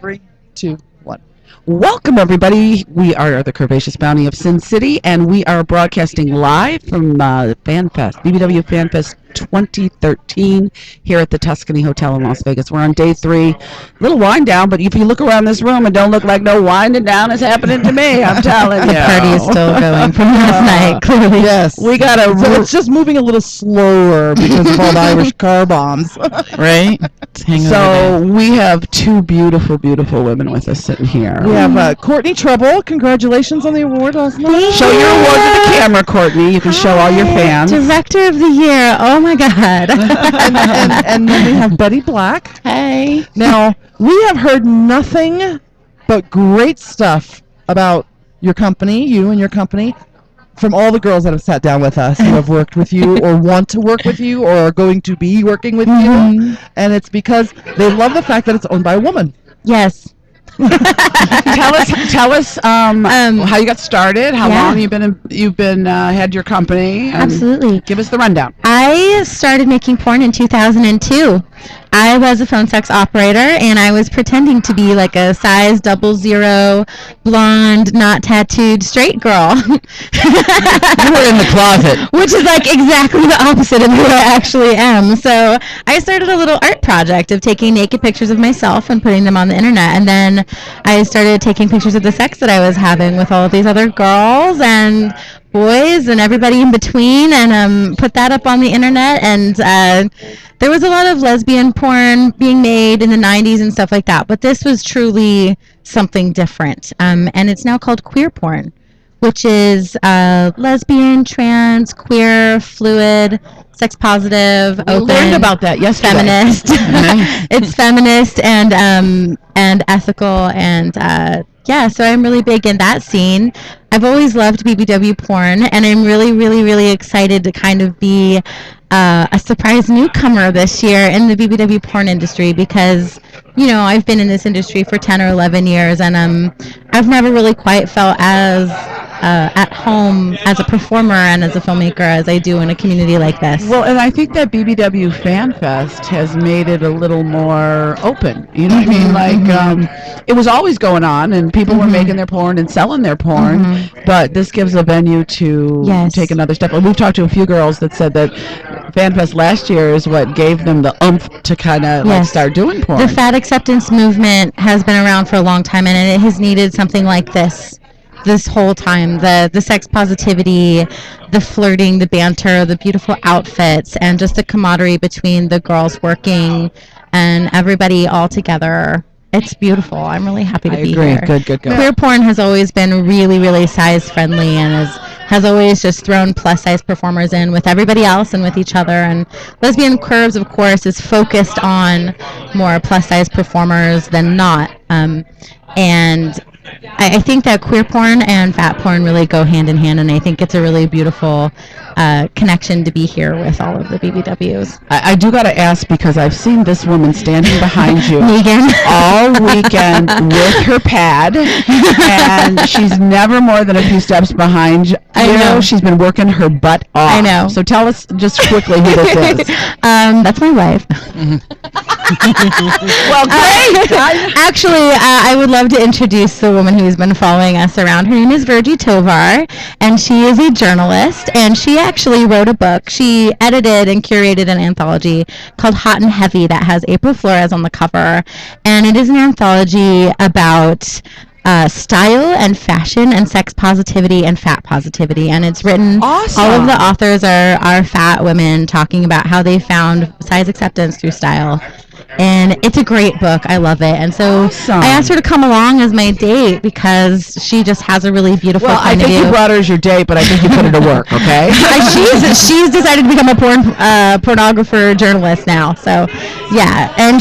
3, 2, 1. Welcome, everybody. We are the Curvaceous Bounty of Sin City, and we are broadcasting live from Fan Fest, BBW Fan Fest 2013, here at the Tuscany Hotel in Las Vegas. We're on day 3. A little wind down, but if you look around this room, it don't look like no winding down is happening to me. I'm telling you. The party is still going from last night, clearly. Yes. We got to... So it's just moving a little slower because of all the Irish car bombs. Right? So we have two beautiful, beautiful women with us sitting here. We have Courtney Trouble. Congratulations on the award last night. Show your award to the camera, Courtney. You can show all your fans. Director of the Year. Oh, my God. and then we have Betty Blac. Hey. Now, we have heard nothing but great stuff about your company, you and your company, from all the girls that have sat down with us who have worked with you or want to work with you or are going to be working with you. And it's because they love the fact that it's owned by a woman. Yes. Tell us how you got started, how long you've been had your company. Absolutely. Give us the rundown. I started making porn in 2002. I was a phone sex operator, and I was pretending to be like a size 00, blonde, not tattooed, straight girl. You were in the closet. Which is like exactly the opposite of who I actually am. So I started a little art project of taking naked pictures of myself and putting them on the internet. And then I started taking pictures of the sex that I was having with all of these other girls and boys and everybody in between, and put that up on the internet. And there was a lot of lesbian porn being made in the 90s and stuff like that, but this was truly something different. And it's now called queer porn, which is lesbian, trans, queer, fluid, sex positive, open. We learned about that yesterday. Feminist. It's feminist and ethical, and so I'm really big in that scene. I've always loved BBW porn, and I'm really, really, really excited to kind of be a surprise newcomer this year in the BBW porn industry because, you know, I've been in this industry for 10 or 11 years, and I've never really quite felt as at home as a performer and as a filmmaker as I do in a community like this. Well, and I think that BBW Fan Fest has made it a little more open. You know what I mean? Like, it was always going on, and people were making their porn and selling their porn, but this gives a venue to take another step. And we've talked to a few girls that said that FanFest last year is what gave them the oomph to kind of like start doing porn. The fat acceptance movement has been around for a long time, and it has needed something like this whole time. The sex positivity, the flirting, the banter, the beautiful outfits, and just the camaraderie between the girls working and everybody all together. It's beautiful. I'm really happy to be here. Good. Queer porn has always been really, really size friendly, and has always just thrown plus size performers in with everybody else and with each other. And Lesbian Curves, of course, is focused on more plus size performers than not. And I think that queer porn and fat porn really go hand in hand, and I think it's a really beautiful connection to be here with all of the BBWs. I do got to ask, because I've seen this woman standing behind you Megan. all weekend with her pad, and she's never more than a few steps behind you. I know. She's been working her butt off. I know. So tell us just quickly who this is. That's my wife. Well, great. Actually, I would love to introduce the woman who's been following us around. Her name is Virgie Tovar, and she is a journalist, and she actually wrote a book. She edited and curated an anthology called Hot and Heavy that has April Flores on the cover, and it is an anthology about style and fashion and sex positivity and fat positivity, and it's written. Awesome. All of the authors are fat women talking about how they found size acceptance through style. And it's a great book. I love it. And so I asked her to come along as my date because she just has a really beautiful point of view. Well, I think you brought her as your date, but I think you put her to work, okay? She's decided to become a pornographer journalist now. So, yeah. And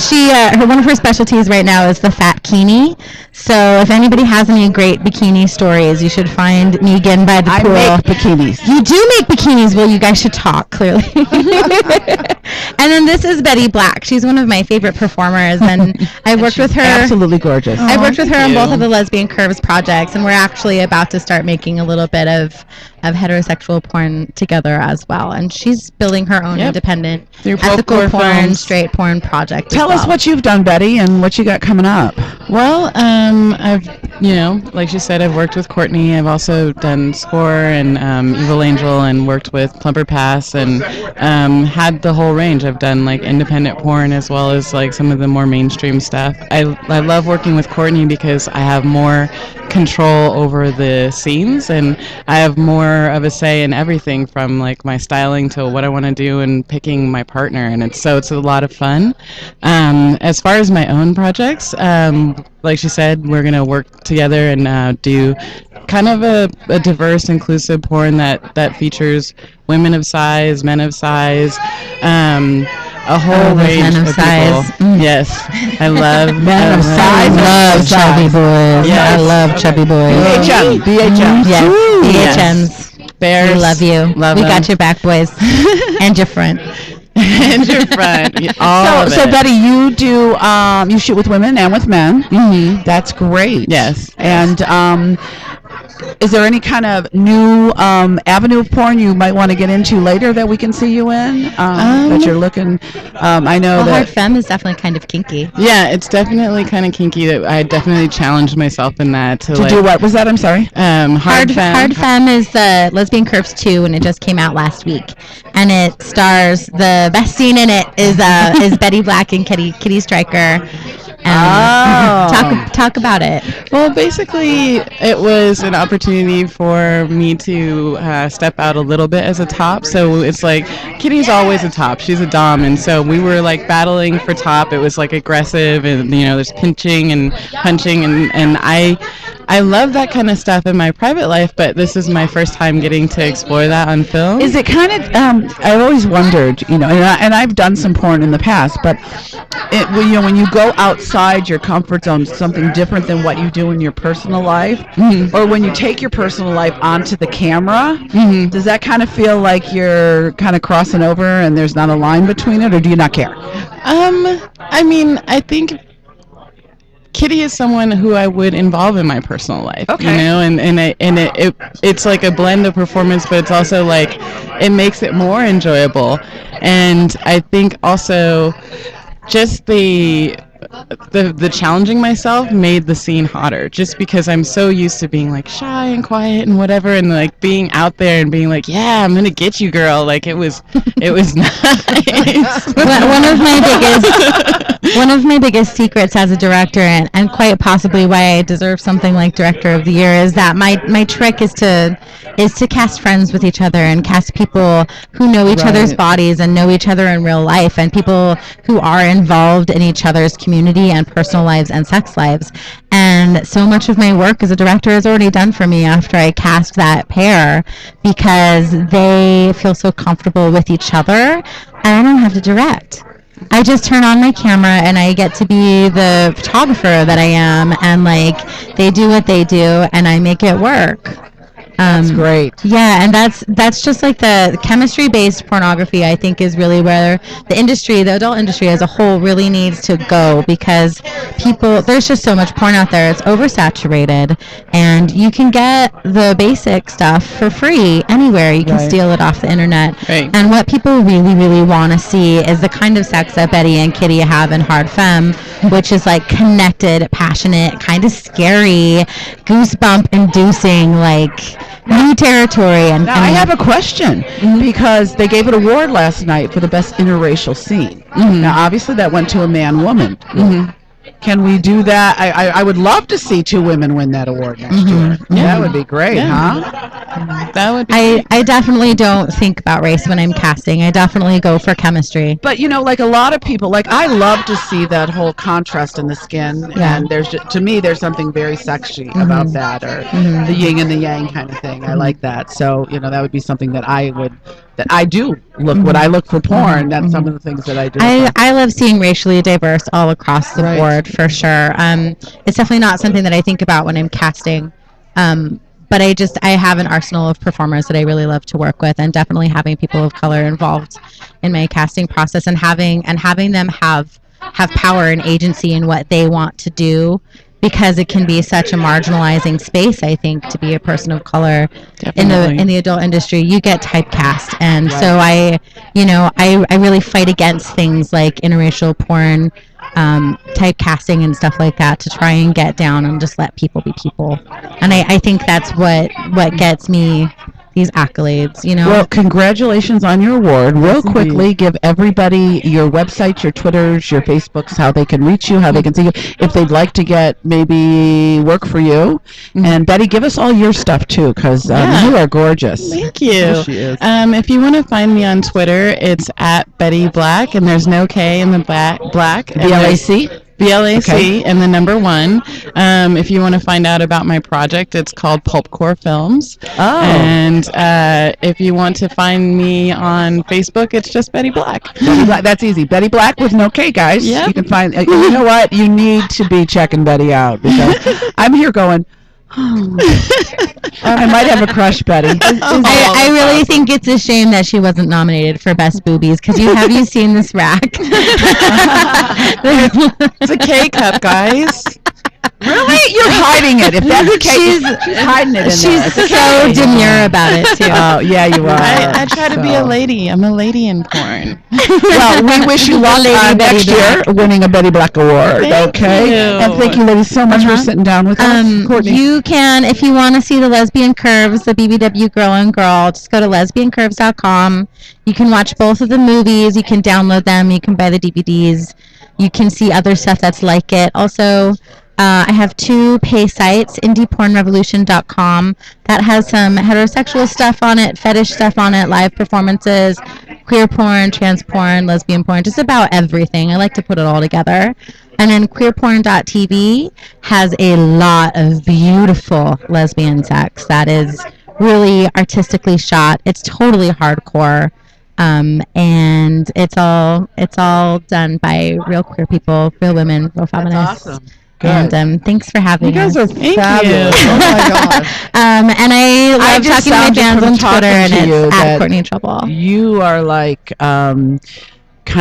one of her specialties right now is the fat bikini. So if anybody has any great bikini stories, you should find Megan by the pool. I make bikinis. You do make bikinis. Well, you guys should talk, clearly. And then this is Betty Blac. She's one of my favorite favorite performers, and I worked with her. Absolutely gorgeous. I worked with her on you. both of the Lesbian Curves projects, and we're actually about to start making a little bit of heterosexual porn together as well. And she's building her own independent Through ethical Folklore porn, Films. straight porn project. Tell as us well. what you've done, Betty, and what you got coming up. Well, I've, like she said, I've worked with Courtney. I've also done Score and Evil Angel, and worked with Plumber Pass, and had the whole range. I've done like independent porn as well as like some of the more mainstream stuff. I love working with Courtney because I have more control over the scenes, and I have more of a say in everything from like my styling to what I want to do and picking my partner, and it's a lot of fun. As far as my own projects, like she said, we're gonna work together and do kind of a diverse, inclusive porn that features women of size, men of size, a whole range men of of size. people. Yes, I love Men of size. I love chubby boys. Yes. I love chubby boys. BHM. Yes, Yes. BHMs. Bears. We love you. Love We them. got your back, boys, and your front. And your front. All of So it. Betty, you do you shoot with women and with men. Mhm. That's great. Yes. And is there any kind of new avenue of porn you might want to get into later that we can see you in? That you're looking. I know Well, hard that. femme is definitely kind of kinky. Yeah, it's definitely kind of kinky. That I definitely challenged myself in that to To like, do what was that? I'm sorry. hard femme. Hard Femme is the Lesbian Curves 2, and it just came out last week. And it stars, the best scene in it is Betty Blac and Kitty Stryker. Talk about it. Well, basically, it was an opportunity for me to step out a little bit as a top. So it's like Kitty's always a top. She's a dom, and so we were like battling for top. It was like aggressive, and there's pinching and punching, and I love that kind of stuff in my private life. But this is my first time getting to explore that on film. Is it kind of? I've always wondered, and I've done some porn in the past, but when you go outside your comfort zone, something different than what you do in your personal life, or when you take your personal life onto the camera, does that kind of feel like you're kind of crossing over and there's not a line between it, or do you not care? I mean, I think Kitty is someone who I would involve in my personal life, Okay. and it's like a blend of performance, but it's also like it makes it more enjoyable, and I think also just the challenging myself made the scene hotter, just because I'm so used to being like shy and quiet and whatever, and like being out there and being like, yeah, I'm gonna get you, girl. Like it was nice. One of my biggest secrets as a director, and quite possibly why I deserve something like Director of the Year, is that my trick is to cast friends with each other and cast people who know each other's bodies and know each other in real life, and people who are involved in each other's community and personal lives and sex lives. And so much of my work as a director is already done for me after I cast that pair, because they feel so comfortable with each other, and I don't have to direct. I just turn on my camera and I get to be the photographer that I am, and like they do what they do and I make it work. That's great. Yeah, and that's just like the chemistry-based pornography, I think, is really where the adult industry as a whole really needs to go, because there's just so much porn out there. It's oversaturated, and you can get the basic stuff for free anywhere. You can steal it off the internet. Right. And what people really, really want to see is the kind of sex that Betty and Kitty have in Hard Femme, which is like connected, passionate, kind of scary, goosebump-inducing, like new territory. And Now, I have a question, because they gave an award last night for the best interracial scene. Now, obviously, that went to a man-woman. Can we do that? I would love to see two women win that award next year. That would be great, huh? That would be. I definitely don't think about race when I'm casting. I definitely go for chemistry. But like a lot of people, like I love to see that whole contrast in the skin, and to me there's something very sexy about that, or the yin and the yang kind of thing. I like that. So that would be something that I do look when I look for porn. That's some of the things that I do. I love seeing racially diverse all across the board, for sure. It's definitely not something that I think about when I'm casting. But I have an arsenal of performers that I really love to work with, and definitely having people of color involved in my casting process, and having them have have power and agency in what they want to do, because it can be such a marginalizing space. I think to be a person of color in the adult industry, you get typecast, and so I really fight against things like interracial porn, typecasting and stuff like that, to try and get down and just let people be people. And I think that's what gets me these accolades, Well, congratulations on your award. Real quickly, give everybody your websites, your Twitters, your Facebooks, how they can reach you, how they can see you, if they'd like to get maybe work for you. And Betty, give us all your stuff too, because you are gorgeous. Thank you. Yes, she is. If you want to find me on Twitter, it's at Betty Blac, and there's no K in the Blac. BLAC? BLAC and the number 1. If you want to find out about my project, it's called Pulpcore Films. Oh. And if you want to find me on Facebook, it's just Betty Blac. Betty Blac, that's easy. Betty Blac with no K, guys. Yep. You can find. You know what? You need to be checking Betty out, because I'm here going. I might have a crush, Betty. I really think it's a shame that she wasn't nominated for Best Boobies, because have you seen this rack? It's a K cup, guys. Really? You're hiding it. If that's the case, she's hiding it in there. She's so demure about it, too. Oh, yeah, you are. I try to be a lady. I'm a lady in porn. Well, we wish you luck next year winning a Betty Blac Award. Thank you. And thank you, ladies, so much for sitting down with us. Courtney. You can, if you want to see the Lesbian Curves, the BBW Girl on Girl, just go to lesbiancurves.com. You can watch both of the movies. You can download them. You can buy the DVDs. You can see other stuff that's like it. Also, I have 2 pay sites, indiepornrevolution.com. That has some heterosexual stuff on it, fetish stuff on it, live performances, queer porn, trans porn, lesbian porn, just about everything. I like to put it all together. And then queerporn.tv has a lot of beautiful lesbian sex that is really artistically shot. It's totally hardcore. And it's all done by real queer people, real women, real feminists. Awesome. And thanks for having You guys us. are fabulous. Oh my god. And I love just talking to my sounded fans from on Twitter, talking and to you it's at that Courtney Trouble. You are like kind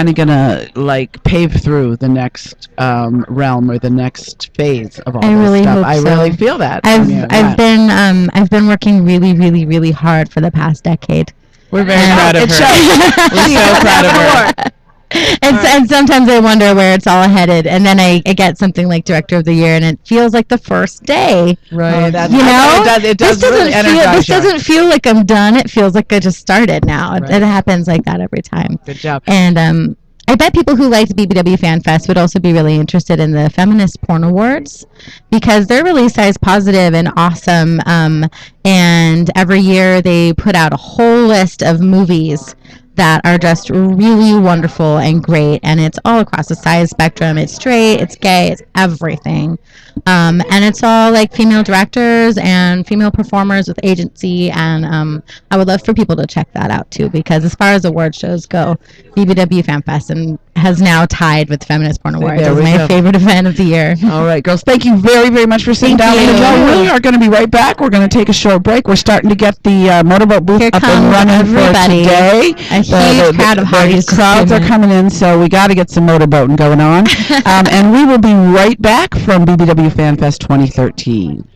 of gonna like pave through the next realm or the next phase of all I this really stuff. hope I so. really feel that. I've been working really, really, really hard for the past decade. We're very proud of her. We're so proud of her. And sometimes I wonder where it's all headed, and then I get something like Director of the Year, and it feels like the first day. Right. It does really energize This doesn't feel like I'm done. It feels like I just started now. Right. It happens like that every time. Good job. And I bet people who liked BBW Fan Fest would also be really interested in the Feminist Porn Awards, because they're really size positive and awesome. And every year they put out a whole list of movies that are just really wonderful and great, and it's all across the size spectrum. It's straight, it's gay, it's everything. And it's all like female directors and female performers with agency, and I would love for people to check that out too, because as far as award shows go, BBW Fan Fest and has now tied with Feminist Porn Awards as my favorite event of the year. All right, girls, thank you very, very much for sitting down. We are going to be right back. We're going to take a short break. We're starting to get the motorboat booth up and running for today. A huge crowd of hotties. Crowds are coming in, so we got to get some motorboating going on. And we will be right back from BBW Fan Fest 2013.